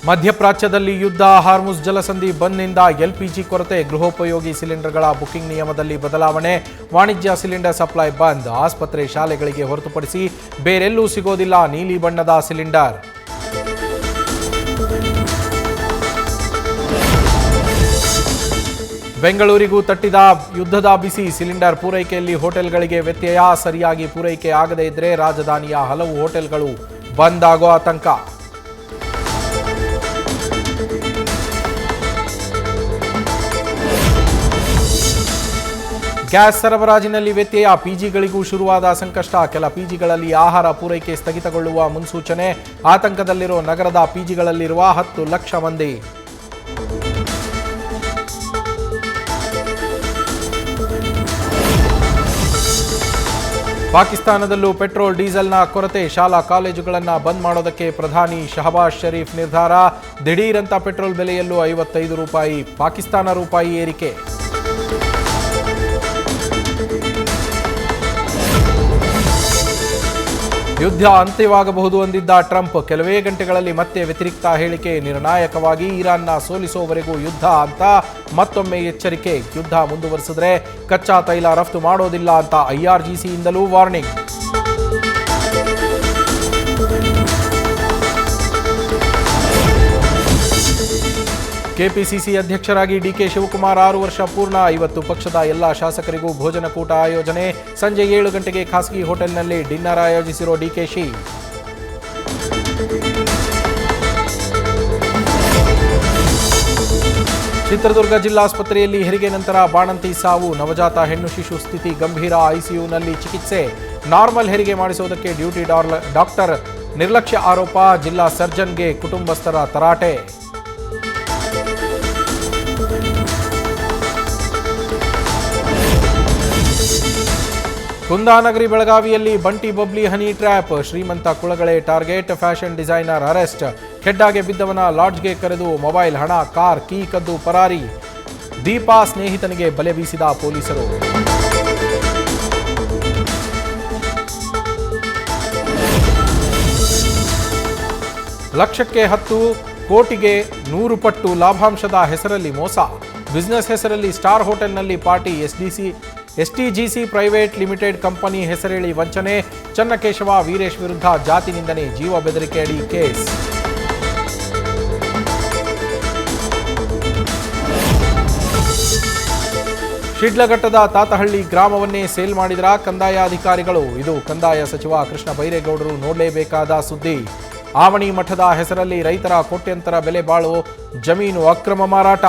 ಮಧ್ಯಪ್ರಾಚ್ಯದಲ್ಲಿ ಯುದ್ಧ, ಹಾರ್ಮುಜ್ ಜಲಸಂಧಿ ಬಂದ್ನಿಂದ ಎಲ್ಪಿಜಿ ಕೊರತೆ, ಗೃಹೋಪಯೋಗಿ ಸಿಲಿಂಡರ್ಗಳ ಬುಕಿಂಗ್ ನಿಯಮದಲ್ಲಿ ಬದಲಾವಣೆ, ವಾಣಿಜ್ಯ ಸಿಲಿಂಡರ್ ಸಪ್ಲೈ ಬಂದ್, ಆಸ್ಪತ್ರೆ ಶಾಲೆಗಳಿಗೆ ಹೊರತುಪಡಿಸಿ ಬೇರೆಲ್ಲೂ ಸಿಗೋದಿಲ್ಲ ನೀಲಿ ಬಣ್ಣದ ಸಿಲಿಂಡರ್. ಬೆಂಗಳೂರಿಗೂ ತಟ್ಟಿದ ಯುದ್ಧದ ಬಿಸಿ, ಸಿಲಿಂಡರ್ ಪೂರೈಕೆಯಲ್ಲಿ ಹೋಟೆಲ್ಗಳಿಗೆ ವ್ಯತ್ಯಯ, ಸರಿಯಾಗಿ ಪೂರೈಕೆ ಆಗದೇ ಇದ್ರೆ ರಾಜಧಾನಿಯ ಹಲವು ಹೋಟೆಲ್ಗಳು ಬಂದ್ ಆಗೋ ಆತಂಕ. ಗ್ಯಾಸ್ ಸರಬರಾಜಿನಲ್ಲಿ ವ್ಯತ್ಯಯ, ಪಿಜಿಗಳಿಗೂ ಶುರುವಾದ ಸಂಕಷ್ಟ, ಕೆಲ ಪಿಜಿಗಳಲ್ಲಿ ಆಹಾರ ಪೂರೈಕೆ ಸ್ಥಗಿತಗೊಳ್ಳುವ ಮುನ್ಸೂಚನೆ, ಆತಂಕದಲ್ಲಿರೋ ನಗರದ ಪಿಜಿಗಳಲ್ಲಿರುವ 10 ಲಕ್ಷ ಮಂದಿ. ಪಾಕಿಸ್ತಾನದಲ್ಲೂ ಪೆಟ್ರೋಲ್ ಡೀಸೆಲ್ನ ಕೊರತೆ, ಶಾಲಾ ಕಾಲೇಜುಗಳನ್ನು ಬಂದ್ ಮಾಡೋದಕ್ಕೆ ಪ್ರಧಾನಿ ಶಹಬಾಜ್ ಶರೀಫ್ ನಿರ್ಧಾರ, ದಿಢೀರಂತ ಪೆಟ್ರೋಲ್ ಬೆಲೆಯಲ್ಲೂ 55 ರೂಪಾಯಿ, ಪಾಕಿಸ್ತಾನ ರೂಪಾಯಿ ಏರಿಕೆ. ಯುದ್ಧ ಅಂತ್ಯವಾಗಬಹುದು ಅಂದಿದ್ದ ಟ್ರಂಪ್, ಕೆಲವೇ ಗಂಟೆಗಳಲ್ಲಿ ಮತ್ತೆ ವ್ಯತಿರಿಕ್ತ ಹೇಳಿಕೆ, ನಿರ್ಣಾಯಕವಾಗಿ ಇರಾನ್ನ ಸೋಲಿಸುವವರೆಗೂ ಯುದ್ಧ ಅಂತ ಮತ್ತೊಮ್ಮೆ ಎಚ್ಚರಿಕೆ, ಯುದ್ಧ ಮುಂದುವರಿಸಿದ್ರೆ ಕಚ್ಚಾ ತೈಲ ರಫ್ತು ಮಾಡೋದಿಲ್ಲ ಅಂತ IRGCಯಿಂದಲೂ ವಾರ್ನಿಂಗ್. ಕೆಪಿಸಿಸಿ ಅಧ್ಯಕ್ಷರಾಗಿ ಡಿಕೆ ಶಿವಕುಮಾರ್ 6 ವರ್ಷ ಪೂರ್ಣ, ಇವತ್ತು ಪಕ್ಷದ ಎಲ್ಲ ಶಾಸಕರಿಗೂ ಭೋಜನಕೂಟ ಆಯೋಜನೆ, ಸಂಜೆ 7 ಗಂಟೆಗೆ ಖಾಸಗಿ ಹೋಟೆಲ್ನಲ್ಲಿ ಡಿನ್ನರ್ ಆಯೋಜಿಸಿರೋ ಡಿಕೆಶಿ. ಚಿತ್ರದುರ್ಗ ಜಿಲ್ಲಾಸ್ಪತ್ರೆಯಲ್ಲಿ ಹೆರಿಗೆ ನಂತರ ಬಾಣಂತಿ ಸಾವು, ನವಜಾತ ಹೆಣ್ಣು ಶಿಶು ಸ್ಥಿತಿ ಗಂಭೀರ, ಐಸಿಯುನಲ್ಲಿ ಚಿಕಿತ್ಸೆ, ನಾರ್ಮಲ್ ಹೆರಿಗೆ ಮಾಡಿಸುವುದಕ್ಕೆ ಡ್ಯೂಟಿ ಡಾಕ್ಟರ್ ನಿರ್ಲಕ್ಷ್ಯ ಆರೋಪ, ಜಿಲ್ಲಾ ಸರ್ಜನ್ಗೆ ಕುಟುಂಬಸ್ಥರ ತರಾಟೆ. ಕುಂದಾನಗರಿ ಬೆಳಗಾವಿಯಲ್ಲಿ ಬಂಟಿ ಬಬ್ಲಿ ಹನಿ ಟ್ರ್ಯಾಪ್, ಶ್ರೀಮಂತ ಕುಳಗಳೇ ಟಾರ್ಗೆಟ್, ಫ್ಯಾಷನ್ ಡಿಸೈನರ್ ಅರೆಸ್ಟ್, ಖೆಡ್ಡಾಗೆ ಬಿದ್ದವನ ಲಾಡ್ಜ್ಗೆ ಕರೆದು ಮೊಬೈಲ್, ಹಣ, ಕಾರ್ ಕೀ ಕದ್ದು ಪರಾರಿ, ದೀಪಾ ಸ್ನೇಹಿತನಿಗೆ ಬಲೆ ಬೀಸಿದ ಪೊಲೀಸರು. ಲಕ್ಷಕ್ಕೆ 10 ಕೋಟಿಗೆ 100 ಪಟ್ಟು ಲಾಭಾಂಶದ ಹೆಸರಲ್ಲಿ ಮೋಸ, ಬಿಸಿನೆಸ್ ಹೆಸರಲ್ಲಿ ಸ್ಟಾರ್ ಹೋಟೆಲ್ನಲ್ಲಿ party, STGC private limited company ಹೆಸರೇಳಿ ವಂಚನೆ, ಚನ್ನಕೇಶವ ವೀರೇಶ್ ವಿರುದ್ಧ ಜಾತಿ ನಿಂದನೆ, ಜೀವ ಬೆದರಿಕೆ ಅಡಿ ಕೇಸ್. ಶಿಡ್ಲಘಟ್ಟದ ತಾತಹಳ್ಳಿ ಗ್ರಾಮವನ್ನೇ ಸೇಲ್ ಮಾಡಿದ್ರ ಕಂದಾಯ ಅಧಿಕಾರಿಗಳು, ಇದು ಕಂದಾಯ ಸಚಿವ ಕೃಷ್ಣ ಬೈರೇಗೌಡರು ನೋಡಲೇಬೇಕಾದ ಸುದ್ದಿ. ಆವಣಿ ಮಠದ ಹೆಸರಲ್ಲಿ ರೈತರ ಕೋಟ್ಯಂತರ ಬೆಲೆ ಬಾಳೋ ಜಮೀನು ಅಕ್ರಮ ಮಾರಾಟ.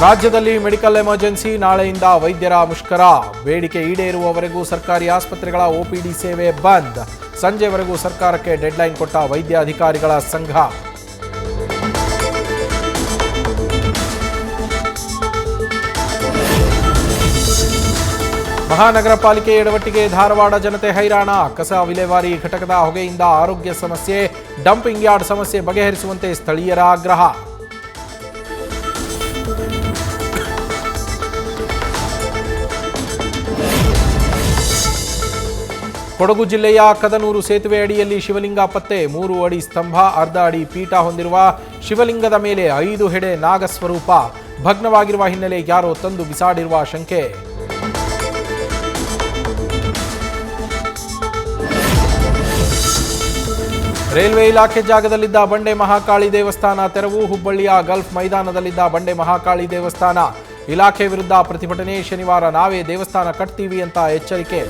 ರಾಜ್ಯದಲ್ಲಿ ಮೆಡಿಕಲ್ ಎಮರ್ಜೆನ್ಸಿ, ನಾಳೆಯಿಂದ ವೈದ್ಯರ ಮುಷ್ಕರ, ಬೇಡಿಕೆ ಈಡೇರುವವರೆಗೂ ಸರ್ಕಾರಿ ಆಸ್ಪತ್ರೆಗಳ OPD ಸೇವೆ ಬಂದ್, ಸಂಜೆವರೆಗೂ ಸರ್ಕಾರಕ್ಕೆ ಡೆಡ್ಲೈನ್ ಕೊಟ್ಟ ವೈದ್ಯ ಅಧಿಕಾರಿಗಳ ಸಂಘ. ಮಹಾನಗರ ಪಾಲಿಕೆ ಎಡವಟ್ಟಿಗೆ ಧಾರವಾಡ ಜನತೆ ಹೈರಾಣ, ಕಸ ವಿಲೇವಾರಿ ಘಟಕದ ಹೊಗೆಯಿಂದ ಆರೋಗ್ಯ ಸಮಸ್ಯೆ, ಡಂಪಿಂಗ್ ಯಾರ್ಡ್ ಸಮಸ್ಯೆ ಬಗೆಹರಿಸುವಂತೆ ಸ್ಥಳೀಯರ ಆಗ್ರಹ. ಕೊಡಗು ಜಿಲ್ಲೆಯ ಕದನೂರು ಸೇತುವೆ ಅಡಿಯಲ್ಲಿ ಶಿವಲಿಂಗ ಪತ್ತೆ, 3 ಅಡಿ ಸ್ತಂಭ, ಅರ್ಧ ಅಡಿ ಪೀಠ ಹೊಂದಿರುವ ಶಿವಲಿಂಗದ ಮೇಲೆ 5 ಹೆಡೆ ನಾಗಸ್ವರೂಪ, ಭಗ್ನವಾಗಿರುವ ಹಿನ್ನೆಲೆ ಯಾರೋ ತಂದು ಬಿಸಾಡಿರುವ ಶಂಕೆ. ರೈಲ್ವೆ ಇಲಾಖೆ ಜಾಗದಲ್ಲಿದ್ದ ಬಂಡೆ ಮಹಾಕಾಳಿ ದೇವಸ್ಥಾನ ತೆರವು, ಹುಬ್ಬಳ್ಳಿಯ ಗಲ್ಫ್ ಮೈದಾನದಲ್ಲಿದ್ದ ಬಂಡೆ ಮಹಾಕಾಳಿ ದೇವಸ್ಥಾನ, ಇಲಾಖೆ ವಿರುದ್ಧ ಪ್ರತಿಭಟನೆ, ಶನಿವಾರ ನಾವೇ ದೇವಸ್ಥಾನ ಕಟ್ತೀವಿ ಅಂತ ಎಚ್ಚರಿಕೆ.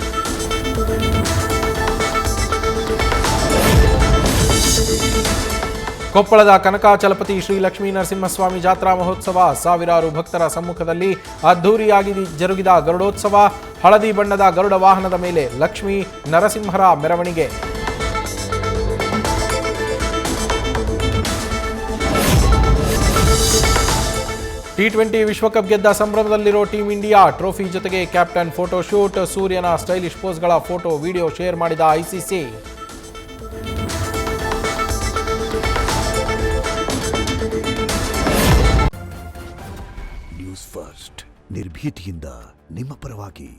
ಕೊಪ್ಪಳದ ಕನಕಾಚಲಪತಿ ಶ್ರೀ ಲಕ್ಷ್ಮೀ ನರಸಿಂಹಸ್ವಾಮಿ ಜಾತ್ರಾ ಮಹೋತ್ಸವ, ಸಾವಿರಾರು ಭಕ್ತರ ಸಮ್ಮುಖದಲ್ಲಿ ಅದ್ಧೂರಿಯಾಗಿ ಜರುಗಿದ ಗರುಡೋತ್ಸವ, ಹಳದಿ ಬಣ್ಣದ ಗರುಡ ವಾಹನದ ಮೇಲೆ ಲಕ್ಷ್ಮೀ ನರಸಿಂಹರ ಮೆರವಣಿಗೆ. T20 ವಿಶ್ವಕಪ್ ಗೆದ್ದ ಸಂಭ್ರಮದಲ್ಲಿರೋ ಟೀಂ ಇಂಡಿಯಾ, ಟ್ರೋಫಿ ಜೊತೆಗೆ ಕ್ಯಾಪ್ಟನ್ ಫೋಟೋ ಶೂಟ್, ಸೂರ್ಯನ ಸ್ಟೈಲಿಶ್ ಪೋಸ್ಗಳ ಫೋಟೋ ವಿಡಿಯೋ ಶೇರ್ ಮಾಡಿದ ICC. ನ್ಯೂಸ್ ಫಸ್ಟ್ ನಿರ್ಭೀತಿಯಿಂದ ನಿಮ್ಮ ಪರವಾಗಿ.